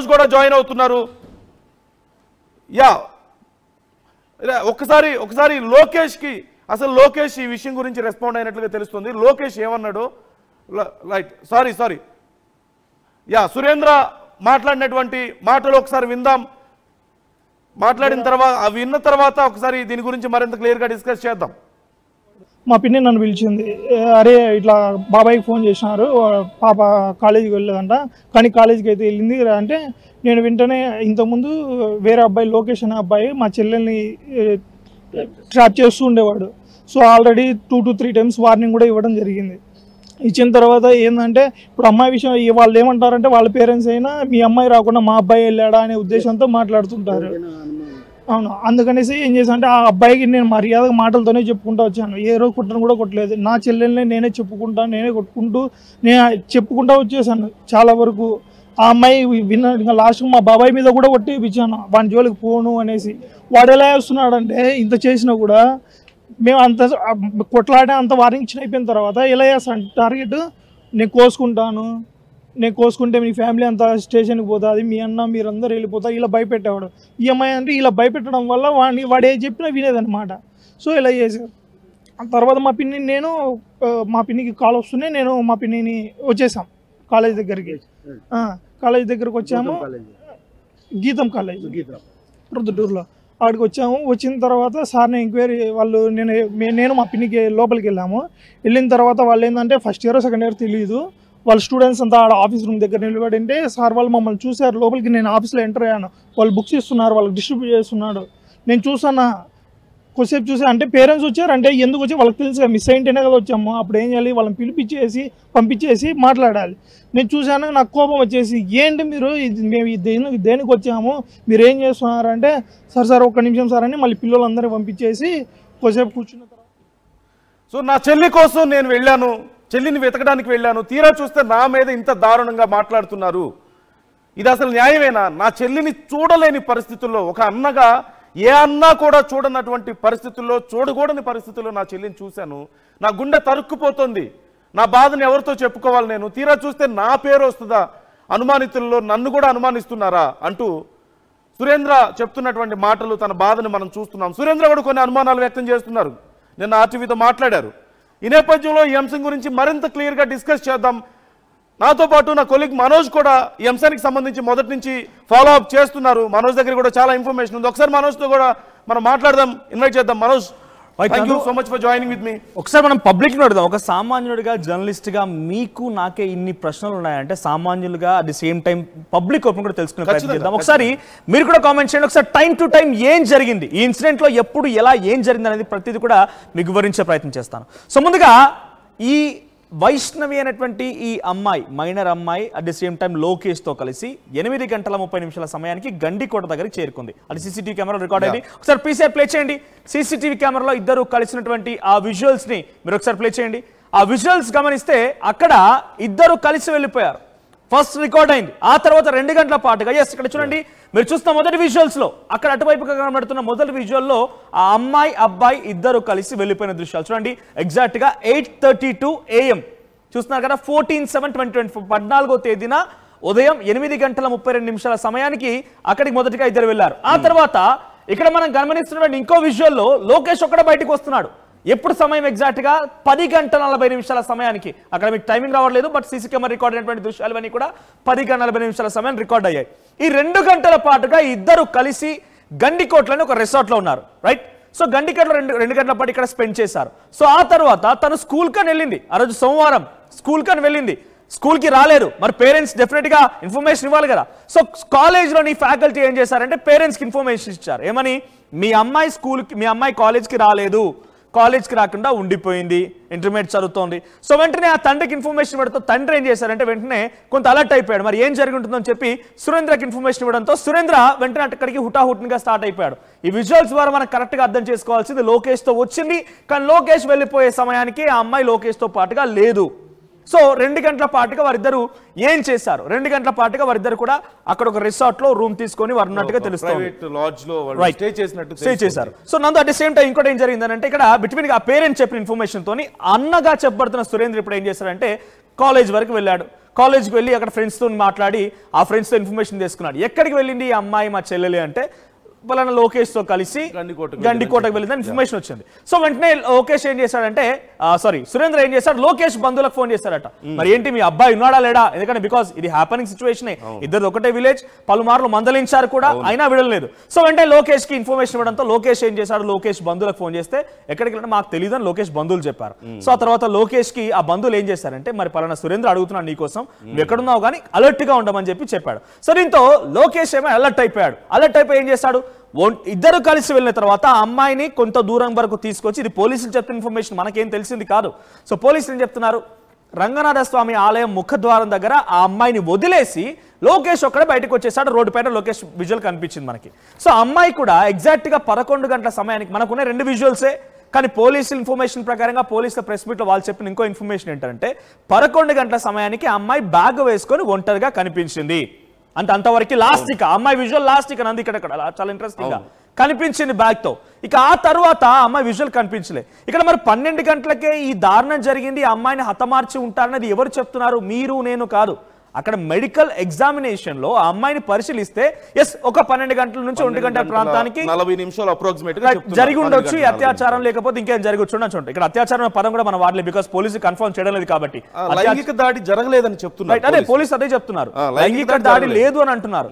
మనోజ్ కూడా జాయిన్ అవుతున్నారు. యా ఒకసారి లోకేష్కి అసలు లోకేష్ ఈ విషయం గురించి రెస్పాండ్ అయినట్లుగా తెలుస్తుంది. లోకేష్ ఏమన్నాడు? రైట్ సారీ యా సురేంద్ర మాట్లాడినటువంటి మాటలు ఒకసారి విందాం. మాట్లాడిన తర్వాత విన్న తర్వాత ఒకసారి దీని గురించి మరింత క్లియర్గా డిస్కస్ చేద్దాం. మా పిన్ని నన్ను పిలిచింది, అరే ఇట్లా బాబాయ్కి ఫోన్ చేసినారు, పాప కాలేజీకి వెళ్ళలేదంట, కానీ కాలేజీకి అయితే వెళ్ళింది అంటే నేను వెంటనే ఇంతకుముందు వేరే అబ్బాయి లోకేష్ అనే అబ్బాయి మా చెల్లెల్ని ట్రాప్ చేస్తూ ఉండేవాడు. So already 2 to 3 times warning కూడా ఇవ్వడం జరిగింది. ఇచ్చిన తర్వాత ఏంటంటే ఇప్పుడు అమ్మాయి విషయం వాళ్ళు ఏమంటారంటే వాళ్ళ పేరెంట్స్ అయినా మీ అమ్మాయి రాకుండా మా అబ్బాయి వెళ్ళాడా అనే ఉద్దేశంతో మాట్లాడుతుంటారు. అవును, అందుకనేసి ఏం చేశాను అంటే ఆ అబ్బాయికి నేను మర్యాదగా మాటలతోనే చెప్పుకుంటూ వచ్చాను. ఏ రోజు కొట్టను కూడా కొట్టలేదు. నా చెల్లెల్ని నేనే కొట్టుకుంటూ నేను చెప్పుకుంటూ వచ్చేసాను చాలా వరకు. ఆ అమ్మాయి విన్న లాస్ట్ మా బాబాయ్ మీద కూడా కొట్టేపించాను, వాని జోలికి పోను అనేసి. వాడు ఎలా చేస్తున్నాడంటే ఇంత చేసినా కూడా మేము అంత కొట్లాడే అంత వార్నింగ్ ఇచ్చిన అయిపోయిన తర్వాత ఎలా చేస్తాను టార్గెట్, నేను కోసుకుంటే మీ ఫ్యామిలీ అంతా స్టేషన్కి పోతుంది, మీ అన్న మీరందరూ వెళ్ళిపోతారు, ఇలా భయపెట్టేవాడు. ఈ అమ్మాయి అంటే ఇలా భయపెట్టడం వల్ల వాడు ఏ చెప్పినా వినేదన్నమాట. సో ఇలా చేశారు. తర్వాత మా పిన్నికి కాల్ వస్తూనే నేను మా పిన్నిని వచ్చేసాం కాలేజ్ దగ్గరికి. కాలేజ్ దగ్గరకు వచ్చాము, గీతం కాలేజ్ ప్రొద్దుటూరులో. అక్కడికి వచ్చాము. వచ్చిన తర్వాత సార్ని ఎంక్వైరీ వాళ్ళు నేను మా పిన్నికి లోపలికి వెళ్ళిన తర్వాత వాళ్ళు ఏంటంటే ఫస్ట్ ఇయర్ సెకండ్ ఇయర్ తెలియదు, వాళ్ళ స్టూడెంట్స్ అంతా ఆడ ఆఫీస్ రూమ్ దగ్గర నిలబడి ఉంటే సార్ వాళ్ళు మమ్మల్ని చూశారు. లోపలికి నేను ఆఫీస్లో ఎంటర్ అయ్యాను. వాళ్ళు బుక్స్ ఇస్తున్నారు, వాళ్ళకి డిస్ట్రిబ్యూట్ చేస్తున్నాడు. నేను చూసాను, కొద్దిసేపు చూసా. అంటే పేరెంట్స్ వచ్చారు అంటే ఎందుకు వచ్చి వాళ్ళకి తెలుసు, మిస్ అయింటేనే కదా వచ్చాము. అప్పుడు ఏం చేయాలి, వాళ్ళని పంపించేసి మాట్లాడాలి. నేను చూశాను, నాకు కోపం వచ్చేసి ఏంటి మీరు మేము దేనికి వచ్చాము, మీరు ఏం చేస్తున్నారంటే సార్ ఒక్క నిమిషం సార్ అని మళ్ళీ పిల్లలందరినీ పంపించేసి కొద్దిసేపు కూర్చున్న తర్వాత సో నా చెల్లి కోసం నేను వెళ్ళాను, చెల్లిని వెతకడానికి వెళ్ళాను, తీరా చూస్తే నా మీద ఇంత దారుణంగా మాట్లాడుతున్నారు. ఇది అసలు న్యాయమేనా? నా చెల్లిని చూడలేని పరిస్థితుల్లో, ఒక అన్నగా ఏ అన్నా కూడా చూడనటువంటి పరిస్థితుల్లో, చూడకూడని పరిస్థితుల్లో నా చెల్లిని చూశాను. నా గుండె తరుక్కుపోతుంది. నా బాధను ఎవరితో చెప్పుకోవాలి నేను? తీరా చూస్తే నా పేరు వస్తుందా? అనుమానితుల్లో నన్ను కూడా అనుమానిస్తున్నారా అంటూ సురేంద్ర చెప్తున్నటువంటి మాటలు, తన బాధను మనం చూస్తున్నాం. సురేంద్ర కూడా కొన్ని అనుమానాలు వ్యక్తం చేస్తున్నారు. నిన్న ఆర్టీవీతో మాట్లాడారు. ఈ నేపథ్యంలో ఈ అంశం గురించి మరింత క్లియర్గా డిస్కస్ చేద్దాం. నాతో పాటు నా కొలీగ్ మనోజ్ కూడా ఈ అంశానికి సంబంధించి మొదటి నుంచి ఫాలో అప్ చేస్తున్నారు. మనోజ్ దగ్గర కూడా చాలా ఇన్ఫర్మేషన్ ఉంది. ఒకసారి మనోజ్తో కూడా మనం మాట్లాడదాం, ఇన్వైట్ చేద్దాం. Manoj, thank you so much for joining with me. ఒకసారి మనం పబ్లిక్ లో అడుగుదాం. ఒక సామాన్యుడిగా, జర్నలిస్ట్ గా మీకు నాకే ఇన్ని ప్రశ్నలు ఉన్నాయంటే సామాన్యులుగా at the same time public open కూడా తెలుసుకునే ప్రయత్నం చేద్దాం. ఒకసారి మీరు కూడా కామెంట్ చేయండి. ఒకసారి టైం టు టైం ఏం జరిగింది, ఈ ఇన్సిడెంట్ లో ఎప్పుడు ఎలా ఏం జరిగింది అనేది ప్రతిదీ కూడా మీకు వివరించే ప్రయత్నం చేస్తాను. సో ముందుగా ఈ వైష్ణవి అనేటువంటి ఈ అమ్మాయి, మైనర్ అమ్మాయి అట్ ది సేమ్ టైం లోకేష్తో కలిసి 8:30 సమయానికి గండికోట దగ్గరికి చేరుకుంది. అది సీసీటీవీ కెమెరాలో రికార్డ్ అయింది. ఒకసారి పీసీఆర్ ప్లే చేయండి. సీసీటీవీ కెమెరాలో ఇద్దరు కలిసినటువంటి ఆ విజువల్స్ ని మీరు ఒకసారి ప్లే చేయండి. ఆ విజువల్స్ గమనిస్తే అక్కడ ఇద్దరు కలిసి వెళ్ళిపోయారు. ఫస్ట్ రికార్డ్ అయింది. ఆ తర్వాత 2 గంటల పాటుగా ఇక్కడ చూడండి, మీరు చూస్తున్న మొదటి విజువల్స్ లో అక్కడ అటువైపుగా కనబడుతున్న మొదటి విజువల్లో ఆ అమ్మాయి అబ్బాయి ఇద్దరు కలిసి వెళ్ళిపోయిన దృశ్యాలు చూడండి. ఎగ్జాక్ట్ గా 8:32 AM చూస్తున్నారు కదా. 14/7/2024 14వ తేదీన ఉదయం 8:32 సమయానికి అక్కడికి మొదటిగా ఇద్దరు వెళ్ళారు. ఆ తర్వాత ఇక్కడ మనం గమనిస్తున్నటువంటి ఇంకో విజువల్లో లోకేష్ ఒక్కడ బయటకు వస్తున్నాడు. ఎప్పుడు సమయం ఎగ్జాక్ట్ గా 10:40 సమయానికి, అక్కడ మీకు టైమింగ్ రావట్లేదు బట్ సీసీ కెమెరా రికార్డ్ అయినటువంటి దృశ్యాలన్నీ కూడా 10:40 సమయం రికార్డ్ అయ్యాయి. ఈ 2 గంటల పాటుగా ఇద్దరు కలిసి గండికోట్లోని ఒక రిసార్ట్ లో ఉన్నారు, రైట్. సో గండికోటలో 2 గంటల పాటు ఇక్కడ స్పెండ్ చేశారు. సో ఆ తర్వాత తను స్కూల్ కని వెళ్ళింది. ఆ రోజు సోమవారం స్కూల్ కని వెళ్ళింది. స్కూల్కి రాలేరు. మరి పేరెంట్స్ డెఫినెట్గా ఇన్ఫర్మేషన్ ఇవ్వాలి కదా. సో కాలేజ్లోని ఫ్యాకల్టీ ఏం చేశారంటే పేరెంట్స్కి ఇన్ఫర్మేషన్ ఇచ్చారు. ఏమని, మీ అమ్మాయి కాలేజ్కి రాలేదు, కాలేజ్కి రాకుండా ఉండిపోయింది, ఇంటర్మీడియట్ చదువుతోంది. సో వెంటనే ఆ తండ్రికి ఇన్ఫర్మేషన్ ఇవ్వడంతో తండ్రి ఏం చేశారంటే వెంటనే కొంత అలర్ట్ అయిపోయాడు. మరి ఏం జరిగి ఉంటుందని చెప్పి సురేంద్రకి ఇన్ఫర్మేషన్ ఇవ్వడంతో సురేంద్ర వెంటనే అక్కడికి హుటాహుటిగా స్టార్ట్ అయిపోయాడు. ఈ విజువల్స్ ద్వారా మనం కరెక్ట్గా అర్థం చేసుకోవాల్సింది, లోకేష్తో వచ్చింది కానీ లోకేష్ వెళ్ళిపోయే సమయానికి ఆ అమ్మాయి లోకేష్తో పాటుగా లేదు. సో 2 గంటల పాటుగా వారిద్దరు ఏం చేశారు? 2 గంటల పాటుగా వారిద్దరు కూడా అక్కడ ఒక రిసార్ట్ లో రూమ్ తీసుకొని వారు ఉన్నట్టుగా తెలుస్తుంది. స్టే చేశారు. సో నందు అట్ ది సేమ్ టైం ఇంకోటి ఏం జరిగిందంటే ఇక్కడ బిట్వీన్ ఆ పేరెంట్స్ చెప్పిన ఇన్ఫర్మేషన్ తోని అన్నగా చెప్పబడుతున్న సురేంద్ర ఇప్పుడు ఏం చేశారంటే కాలేజ్ వరకు వెళ్ళాడు. కాలేజ్కి వెళ్ళి అక్కడ ఫ్రెండ్స్తో మాట్లాడి ఆ ఫ్రెండ్స్తో ఇన్ఫర్మేషన్ తీసుకున్నాడు. ఎక్కడికి వెళ్ళింది ఈ అమ్మాయి మా చెల్లెలి అంటే పలానా లోకేష్ తో కలిసి గండికోటకు వెళ్ళిందని ఇన్ఫర్మేషన్ వచ్చింది. సో వెంటనే లోకేష్ ఏం చేశాడంటే సురేంద్ర ఏం చేశాడు, లోకేష్ బంధువులకు ఫోన్ చేశాడట. మరి ఏంటి మీ అబ్బాయి ఉన్నాడా లేడా, ఎందుకంటే బికాస్ ఇది హ్యాపనింగ్ సిచ్యువేషన్, ఇద్దరు ఒకటే విలేజ్, పలుమార్లు మందలించారు కూడా అయినా విడలేదు. సో వెంటనే లోకేష్ కి ఇన్ఫర్మేషన్ ఇవ్వడంతో లోకేష్ ఏం చేశాడు, లోకేష్ బంధువులకు ఫోన్ చేస్తే ఎక్కడికి వెళ్ళినా మాకు తెలియదు అని లోకేష్ బంధువులు చెప్పారు. సో ఆ తర్వాత లోకేష్ కి ఆ బంధువులు ఏం చేశారంటే మరి పలానా సురేంద్ర అడుగుతున్నాడు నీకోసం, నువ్వు ఎక్కడున్నావు కానీ అలర్ట్ గా ఉండమని చెప్పాడు. సో దీంతో లోకేష్ ఏమో అలర్ట్ అయిపోయాడు. అలర్ట్ అయిపోయి ఏం చేశాడు, ఇద్దరు కలిసి వెళ్ళిన తర్వాత ఆ అమ్మాయిని కొంత దూరం వరకు తీసుకొచ్చి, ఇది పోలీసులు చెప్తున్న ఇన్ఫర్మేషన్ మనకేం తెలిసింది కాదు. సో పోలీసులు ఏం చెప్తున్నారు, రంగనాథ స్వామి ఆలయం ముఖద్వారం దగ్గర ఆ అమ్మాయిని వదిలేసి లోకేష్ ఒక్కడే బయటకు వచ్చేసాడు. రోడ్డు పైన లోకేష్ విజువల్ కనిపించింది మనకి. సో అమ్మాయి కూడా ఎగ్జాక్ట్ గా 11 గంటల సమయానికి, మనకున్న 2 విజువల్సే కానీ పోలీసుల ఇన్ఫర్మేషన్ ప్రకారంగా పోలీసుల ప్రెస్ మీట్ లో వాళ్ళు చెప్పిన ఇంకో ఇన్ఫర్మేషన్ ఏంటంటే 11 గంటల సమయానికి ఆ అమ్మాయి బ్యాగ్ వేసుకొని ఒంటరిగా కనిపించింది. అంటే అంతవరకు లాస్ట్ ఇక అమ్మాయి విజువల్ లాస్ట్ ఇక నంది ఇక్కడ చాలా ఇంట్రెస్టింగ్ గా కనిపించింది బ్యాగ్ తో. ఇక ఆ తర్వాత అమ్మాయి విజువల్ కనిపించలే. ఇక్కడ మరి 12 గంటలకే ఈ దారుణం జరిగింది, ఆ అమ్మాయిని హతమార్చి ఉంటారనేది ఎవరు చెప్తున్నారు, మీరు నేను కాదు. అక్కడ మెడికల్ ఎగ్జామినేషన్ లో ఆ అమ్మాయిని పరిశీలిస్తే ఎస్ ఒక 12 గంటల నుంచి 1 గంటల ప్రాంతానికి 40 నిమిషాలు అప్రాక్సిమేట్ జరిగి ఉండొచ్చు. అత్యాచారం లేకపోతే ఇంకేం జరగచ్చు ఉండొచ్చు. ఇక్కడ అత్యాచారం పదం కూడా మనం వాడలేదు, బికాస్ పోలీసు కన్ఫర్మ్ చేయడం లేదు కాబట్టి. లైంగిక దాడి జరగలేదని చెప్తున్నారు, అదే పోలీసు అదే చెప్తున్నారు, లైంగిక దాడి లేదు అని అంటున్నారు.